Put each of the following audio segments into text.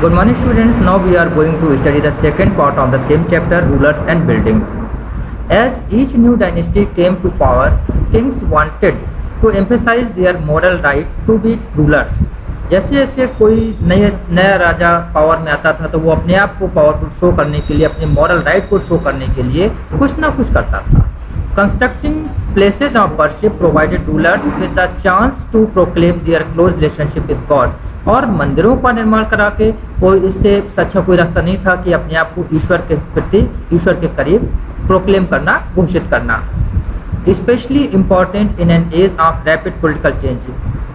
Good morning students, now we are going to study the second part of the same chapter, rulers and buildings. As each new dynasty came to power, kings wanted to emphasize their moral right to be rulers. जैसे जैसे कोई नया राजा power में आता था तो वो अपने आप को पावरफुल शो करने के लिए, अपने मॉरल राइट को शो करने के लिए कुछ ना कुछ करता था. Constructing places of worship provided rulers with the chance to proclaim their close relationship with God. और मंदिरों का निर्माण करा के कोई इससे अच्छा कोई रास्ता नहीं था कि अपने आप को ईश्वर के प्रति, ईश्वर के करीब प्रोक्लेम करना, घोषित करना. Specially important in an age of rapid political change,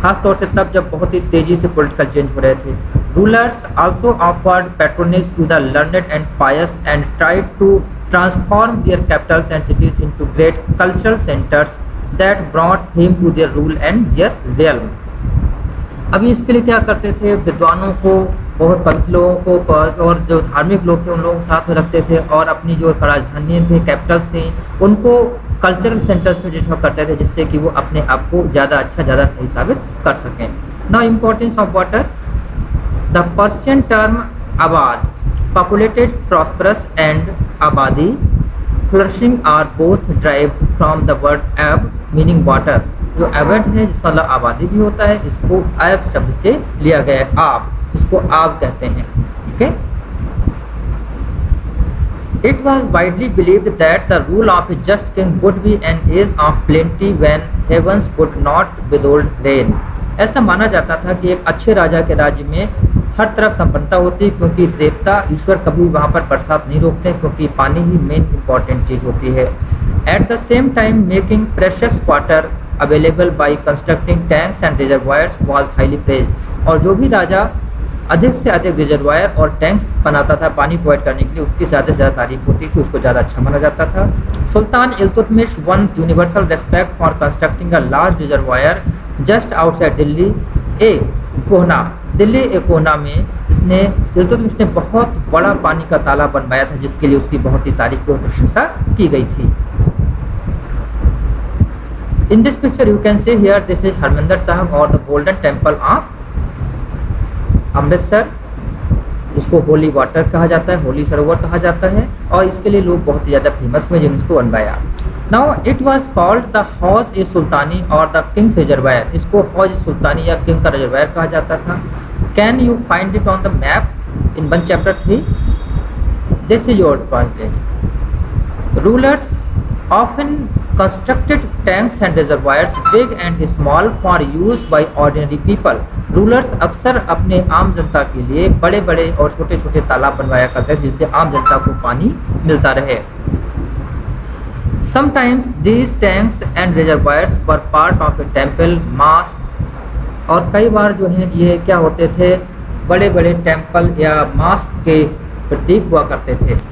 खास तौर से तब जब बहुत ही तेजी से पॉलिटिकल चेंज हो रहे थे. Rulers also offered patronage to the learned and pious and tried to transform their capitals and cities into great cultural centers that brought fame to their rule and their realm. अभी इसके लिए क्या करते थे, विद्वानों को, बहुत पवित्र लोगों को और जो धार्मिक लोग थे उन लोगों को साथ में रखते थे और अपनी जो राजधानी थे, कैपिटल्स थी, उनको कल्चरल सेंटर्स में डिस्ट्रॉय करते थे जिससे कि वो अपने आप को ज़्यादा अच्छा, ज़्यादा सही साबित कर सकें. Now importance of water. The Persian term आबाद, populated, prosperous and abadi, flourishing are both derived from the word ab meaning water. जो abad है जिसका मतलब आबादी भी होता है, इसको ab शब्द से लिया गया है. आब, इसको आब कहते हैं. ठीक है. It was widely believed that the rule of a just king would be an age of plenty when heavens would not withhold rain. ऐसा माना जाता था कि एक अच्छे राजा के राज्य में हर तरफ संपन्नता होती है क्योंकि देवता ईश्वर कभी वहाँ पर बरसात नहीं रोकते क्योंकि पानी ही मेन इंपॉर्टेंट चीज़ होती है. At the same time making precious water available by constructing tanks and reservoirs was highly praised. और जो भी राजा अधिक से अधिक रिजर्वायर और टैंक्स बनाता था पानी प्रोवाइड करने के लिए, उसकी ज़्यादा से ज़्यादा तारीफ होती थी, उसको ज़्यादा अच्छा माना जाता था. Sultan Iltutmish won universal respect for constructing a large reservoir just outside Delhi e Kohna. Delhi e Kohna में इसने इल्तुतमिश ने बहुत बड़ा पानी का तालाब बनवाया था जिसके लिए उसकी बहुत ही तारीफ और प्रशंसा की गई थी. In this picture you can see here this is Harmandir Sahib और the golden temple of Amritsar. इसको होली वाटर कहा जाता है, होली सरोवर कहा जाता है और इसके लिए लोग बहुत ही ज़्यादा फेमस हुए जिन्होंने इसको बनवाया. Now it was called the हौज ए सुल्तानी और द किंग्स रिजर्वायर. इसको हौज सुल्तानी या किंग का रिजर्वायर कहा जाता था. Can you find it on the map in 1 chapter 3? This is your point. Rulers often constructed tanks and reservoirs big and small for use by ordinary people. Rulers अक्सर अपने आम जनता के लिए बड़े बड़े और छोटे छोटे तालाब बनवाया करते थे जिससे आम जनता को पानी मिलता रहे. Sometimes these tanks and reservoirs were part of a temple mosque. और कई बार जो है ये क्या होते थे, बड़े बड़े टेम्पल या मास्क के प्रतीक हुआ करते थे.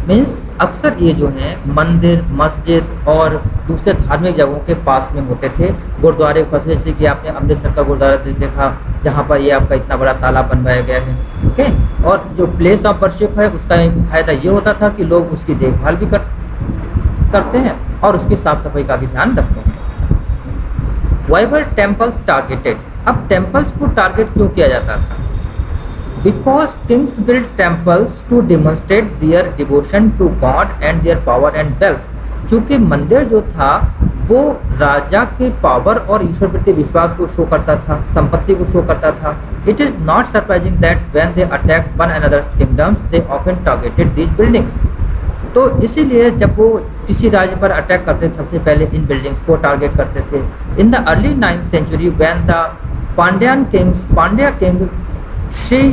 मीन्स अक्सर ये जो हैं मंदिर, मस्जिद और दूसरे धार्मिक जगहों के पास में होते थे. गुरुद्वारे पर, जैसे कि आपने अमृतसर का गुरुद्वारा देखा जहाँ पर ये आपका इतना बड़ा तालाब बनवाया गया है. ओके. और जो प्लेस ऑफ वर्शिप है उसका फायदा ये होता था कि लोग उसकी देखभाल भी करते हैं और उसकी साफ सफाई का भी ध्यान रखते हैं. Why were temples targeted. अब टेम्पल्स को टारगेट क्यों किया जाता था? Because kings built temples to demonstrate their devotion to God and their power and wealth. चूँकि मंदिर जो था वो राजा के पावर और ईश्वर प्रति विश्वास को शो करता था, संपत्ति को शो करता था. It is not surprising that when they attacked one another's kingdoms, they often targeted these buildings. तो इसीलिए जब वो किसी राज्य पर अटैक करते थे सबसे पहले इन बिल्डिंग्स को टारगेट करते थे. In the early 9th century when the Pandya king Sri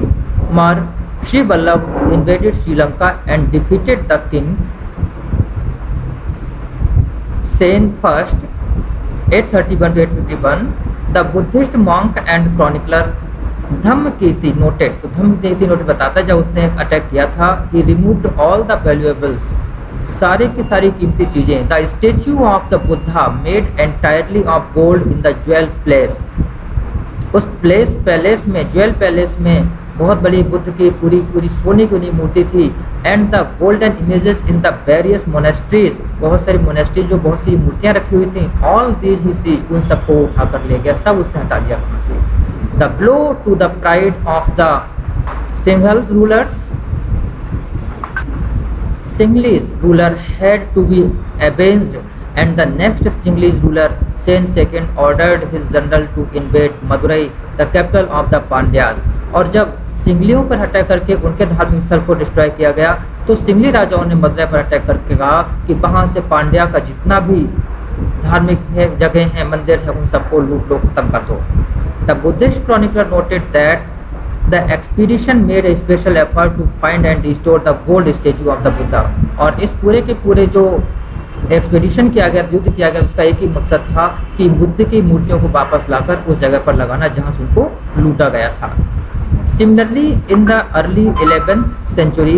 Vallabh invaded Sri Lanka and defeated the king Sen I 831 to 851. The Buddhist monk and chronicler Dhammakirti noted, तो धम्मकीर्ति note बताता है जब उसने attack किया था, he removed all the valuables, सारे की सारी कीमती चीज़ें. The statue of the Buddha made entirely of gold in the jewel place. उस पैलेस में, ज्वेल पैलेस में बहुत बड़ी बुद्ध की पूरी सोने की मूर्ति थी. And the golden images in the various monasteries, बहुत सारी मोनेस्ट्रीज जो बहुत सी मूर्तियाँ रखी हुई थी. ऑल दीज ही सीज, उन सबको उठा कर ले गया, सब उसने हटा दिया वहाँ से. The blow to the pride of the Sinhal's Sinhalese ruler had to be avenged, and the next Sinhalese ruler, Sen II, ordered his general to invade Madurai, the capital of the Pandyas. और जब सिंगलियों पर attack करके उनके धार्मिक स्थल को destroy किया गया, तो सिंगली राजाओं ने मदुरै पर अटैक करके कहा कि वहाँ से पांड्या का जितना भी धार्मिक जगह हैं, मंदिर है, उन सबको लूट लो, खत्म कर दो। The Buddhist chronicler noted that The expedition made a special effort to find and restore the gold statue of the Buddha. और इस पूरे के पूरे जो एक्सपीडिशन किया गया, युद्ध किया गया, उसका एक ही मकसद था कि बुद्ध की मूर्तियों को वापस लाकर उस जगह पर लगाना जहां से उनको लूटा गया था। Similarly, in the early 11th century,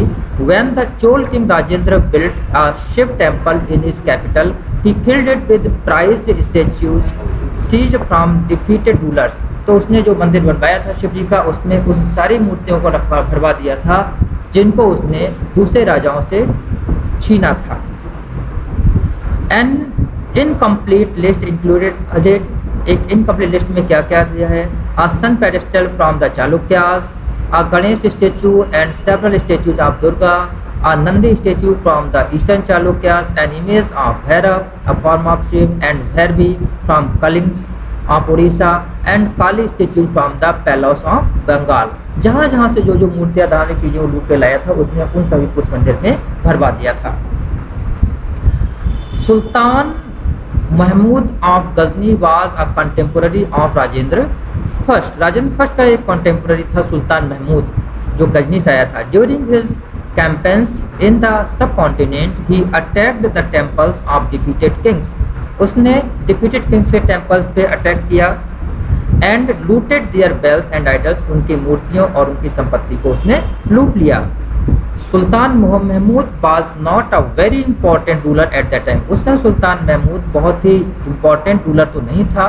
when the Chol king Rajendra built a Shiv temple in his capital, he filled it with prized statues seized from defeated rulers. तो उसने जो मंदिर बनवाया था शिव जी का, उसमें उन सारी मूर्तियों को भरवा दिया था जिनको उसने दूसरे राजाओं से छीना था। एन इनकम्प्लीट लिस्ट इंक्लूडेड, एक इनकम्प्लीट लिस्ट में क्या क्या दिया है? A sun pedestal from the Chalukyas, a Ganesh statue and several statues of Durga, a Nandi statue from the eastern Chalukyas, an image of Bhairava, a form of Shiva and Bhairavi from Kalingas of Orissa, and Kali statue from the palace of Bengal. जहाँ जहाँ से जो जो मूर्तियाँ धार्मिक चीजें वो लूट के लाया था, उसने उन सभी को उस मंदिर में भरवा दिया था। Sultan Mahmud of Ghazni was a contemporary of Rajendra first. Rajendra first का एक कंटेम्पोररी था सुल्तान महमूद, जो गजनी से आया था। During his campaigns in the subcontinent he attacked the temples of defeated kings. उसने डिफीटेड किंग्स के टेम्पल्स पे अटैक किया and looted their wealth and idols, उनकी मूर्तियों और उनकी संपत्ति को उसने लूट लिया। Sultan Mahmud was not a very important ruler at that time. उस समय सुल्तान महमूद बहुत ही इंपॉर्टेंट रूलर तो नहीं था।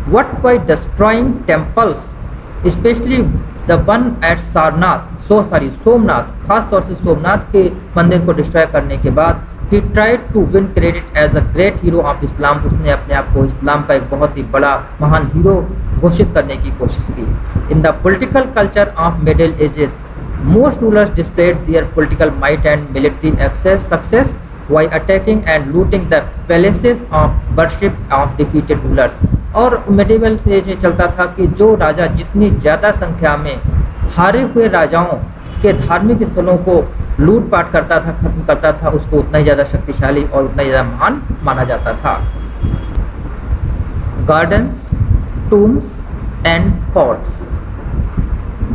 What by destroying temples specially the one at Somnath, खास तौर से सोमनाथ के मंदिर को डिस्ट्रॉय करने के बाद he tried to win credit as a great hero of Islam। उसने अपने आप को इस्लाम का एक बहुत ही बड़ा महान हीरो घोषित करने की कोशिश की। In the political culture of Middle Ages, most rulers displayed their political might and military success while attacking and looting the palaces of worship of defeated rulers। और मिडिवल एज में चलता था कि जो राजा जितनी ज़्यादा संख्या में हारे हुए राजाओं के धार्मिक स्थलों को लूटपाट करता था, खत्म करता था, उसको उतना ही ज़्यादा शक्तिशाली और उतना ही ज़्यादा महान माना जाता था। Gardens, tombs and forts.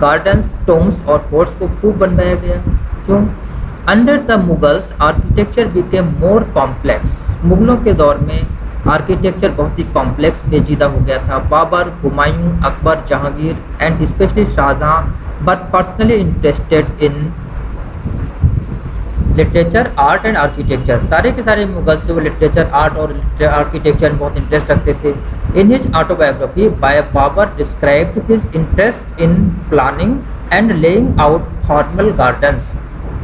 Gardens, tombs और फोर्ट्स को खूब बनवाया गया। क्यों? Under the Mughals architecture became more complex. मुगलों के दौर में आर्किटेक्चर बहुत ही कॉम्प्लेक्स पेचीदा हो गया था। Babur, Humayun, Akbar, Jahangir and specially Shahjahan were personally interested in literature, art and architecture. सारे के सारे मुगल से वो लिटरेचर, आर्ट और आर्किटेक्चर में बहुत इंटरेस्ट रखते थे। In his autobiography Babur described his interest in planning and laying out formal gardens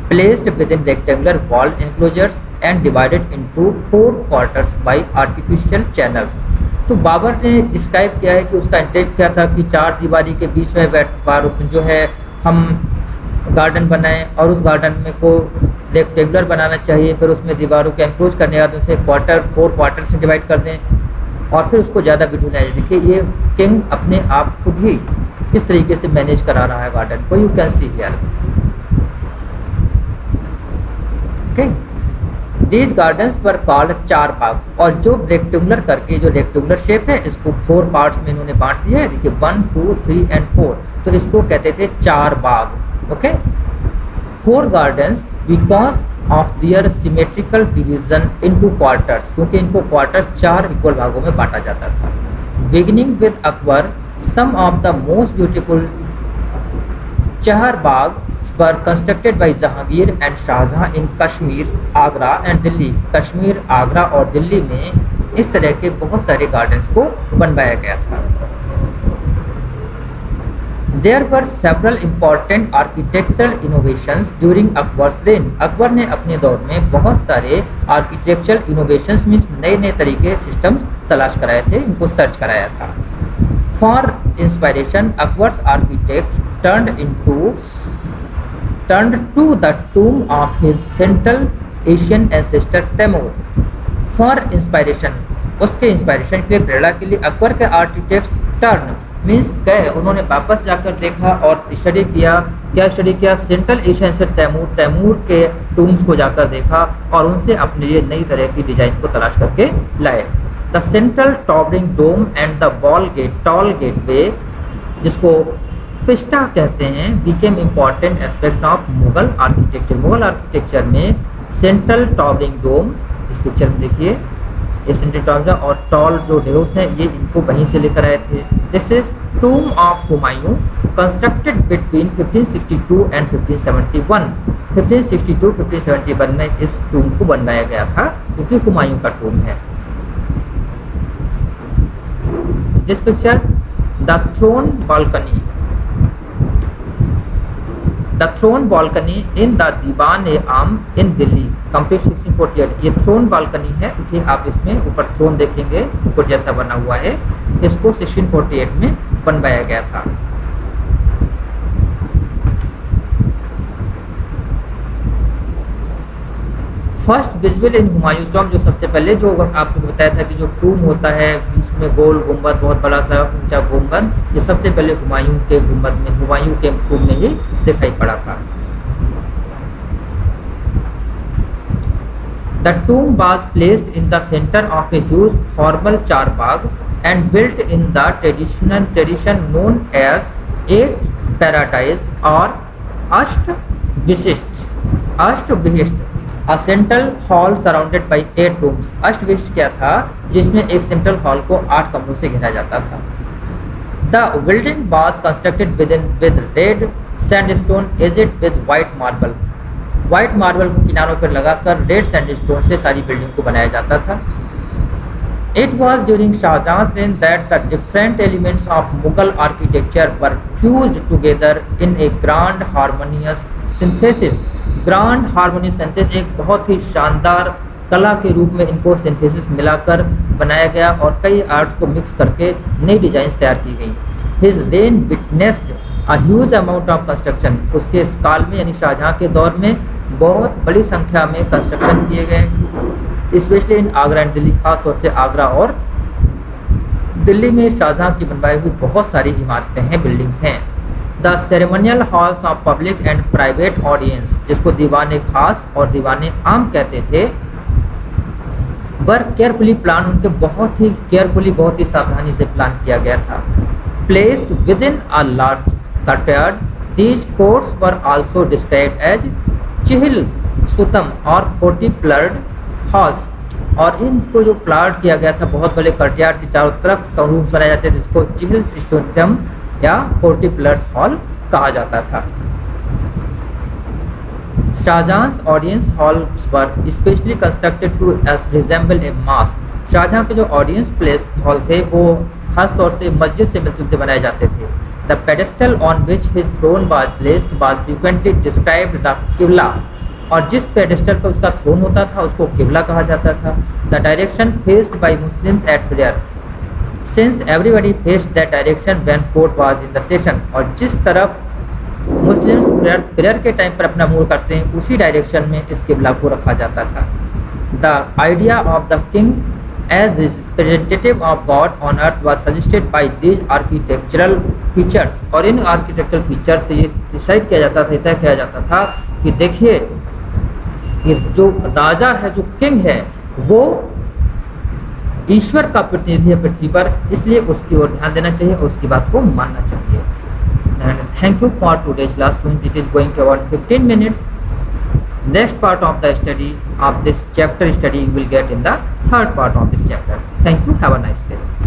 placed within rectangular wall enclosures and divided into 4 quarters by artificial channels. तो बाबर ने डिस्क्राइब किया है कि उसका इंटरेस्ट क्या था कि 4 दीवारी के बीच में जो है हम गार्डन बनाएं और उस गार्डन में को रेक्टेंगुलर बनाना चाहिए, फिर उसमें दीवारों के एनक्लोज करने के बाद उसे 4 क्वार्टर से डिवाइड कर दें और फिर उसको ज़्यादा ब्यूटीफुल बनाए। देखिए ये किंग अपने आप खुद ही किस तरीके से मैनेज करा रहा है गार्डन को, you can see here. Okay, these gardens पर कॉल्ड 4 बाग। और जो रेक्टेंगुलर करके जो रेक्टेंगुलर शेप है इसको 4 पार्ट्स में इन्होंने बांट दिया है। देखिए 1, 2, 3 एंड 4, तो इसको कहते थे 4 बाग। Okay, 4 gardens because of their symmetrical division into quarters, क्योंकि इनको क्वार्टर 4 इक्वल भागों में बांटा जाता था। Beginning with Akbar, some of the most beautiful Chahar Bagh were constructed by Jahangir and Shahjahan in Kashmir, Agra and Delhi। Kashmir, Agra और दिल्ली में इस तरह के बहुत सारे गार्डन्स को बनवाया गया था। There were several important architectural innovations during Akbar's reign। Akbar ने अपने दौर में बहुत सारे आर्किटेक्चरल इनोवेशंस मीन्स नए नए तरीके सिस्टम्स तलाश कराए थे, इनको सर्च कराया था। For inspiration, Akbar's architect turned into turned to the tomb of his Central Asian ancestor Temur for inspiration. उसके इंस्पायरेशन के लिए, प्रेरणा के लिए अकबर के आर्किटेक्ट्स टर्न मीन्स गए, उन्होंने वापस जाकर देखा और स्टडी किया। क्या स्टडी किया? सेंट्रल एशियन से तैमूर के टूम्स को जाकर देखा और उनसे अपने लिए नई तरह की डिजाइन को तलाश करके लाए। The central towering dome and the wall gate tall gateway, जिसको पिस्टा कहते हैं, became important aspect of Mughal architecture. Mughal architecture में सेंट्रल टॉवरिंग डोम, इस पिक्चर में देखिए, ये सेंट्रल टॉवरिंग और टॉल जो डोम्स हैं ये इनको वहीं से लेकर आए थे। This is टूम of Humayun constructed between 1562 and 1571। 1562-1571 में इस टूम को बनवाया गया था क्योंकि हुमायूं का टूम है। This picture the throne balcony, the throne balcony in the Diwan-i-Aam in Delhi complete 1648। ये थ्रोन बालकनी है, देखिए आप इसमें ऊपर थ्रोन देखेंगे मुकुट जैसा बना हुआ है, इसको 1648 में बनवाया गया था। First visible in Humayun's tomb, जो सबसे पहले जो आपको बताया था कि जो टूम होता है बीच में गोल गुंबद, बहुत बड़ा सा ऊंचा गुंबद, ये सबसे पहले हुमायूं के गुंबद में, हुमायूं के टूम में ही दिखाई पड़ा था। The tomb was placed in the centre of a huge formal charbagh and built in the tradition known as at paradise और अष्टविशिष्ट। A central hall surrounded by 8 rooms। अष्टविशिष्ट क्या था? जिसमें एक सेंट्रल हॉल को 8 कमरों से घेरा जाता था। The building was constructed with red sandstone edged with white marble। White marble को किनारों पर लगाकर रेड सैंडस्टोन से सारी बिल्डिंग को बनाया जाता था। It was during Shahjahan's reign that the different elements of Mughal architecture were fused together in a grand harmonious synthesis। Grand harmonious synthesis, एक बहुत ही शानदार कला के रूप में इनको सिंथेसिस मिलाकर बनाया गया और कई आर्ट्स को मिक्स करके नई डिजाइन्स तैयार की गई। His rain witnessed a huge amount of construction. उसके इस काल में यानी शाहजहां के दौर में बहुत बड़ी संख्या में कंस्ट्रक्शन किए गए, specially in Agra and Delhi, खास तौर से आगरा और दिल्ली में शाहजहां की बनवाई हुई बहुत सारी इमारतें हैं, बिल्डिंग्स हैं। The ceremonial halls of public and private audience, जिसको दीवाने खास और दीवाने आम कहते थे, वर केयरफुली प्लान, उनके बहुत ही केयरफुली, बहुत ही सावधानी से प्लान किया गया था। Placed within a large courtyard, these courts were also described as Chihil Sutun और 40 प्लर्ड हॉल्स। और इनको जो प्लाट किया गया था, बहुत बड़े कॉर्टयार्ड के चारों तरफ रूम्स बनाए जाते थे, जिसको चिहिल सुतम या 40 प्लर्स हॉल कहा जाता था। Shahjahan's audience halls were specially constructed to resemble a mosque. Shahjahan के जो ऑडियंस प्लेस हॉल थे वो खास तौर से मस्जिद से मिलते बनाए जाते थे। The pedestal on which his throne was placed was frequently described the qibla, और जिस पेडेस्टल पर उसका थ्रोन होता था उसको किबला कहा जाता था। The direction faced by Muslims at prayer, since everybody faced that direction when court was in the session, और जिस तरफ मुस्लिम्स प्रेयर के टाइम पर अपना मुंह करते हैं उसी डायरेक्शन में इस किबला को रखा जाता था। The idea of the king as representative of God on earth was suggested by these architectural features, और इन आर्किटेक्चरल फीचर से ये डिसाइड किया जाता था, तय किया जाता था कि देखिए ये जो राजा है, जो किंग है, वो ईश्वर का प्रतिनिधि है पृथ्वी पर, इसलिए उसकी ओर ध्यान देना चाहिए और उसकी बात को मानना चाहिए। And thank you for today's class. Since it is going to about 15 minutes, next part of the study of this chapter study you will get in the third part of this chapter. Thank you. Have a nice day.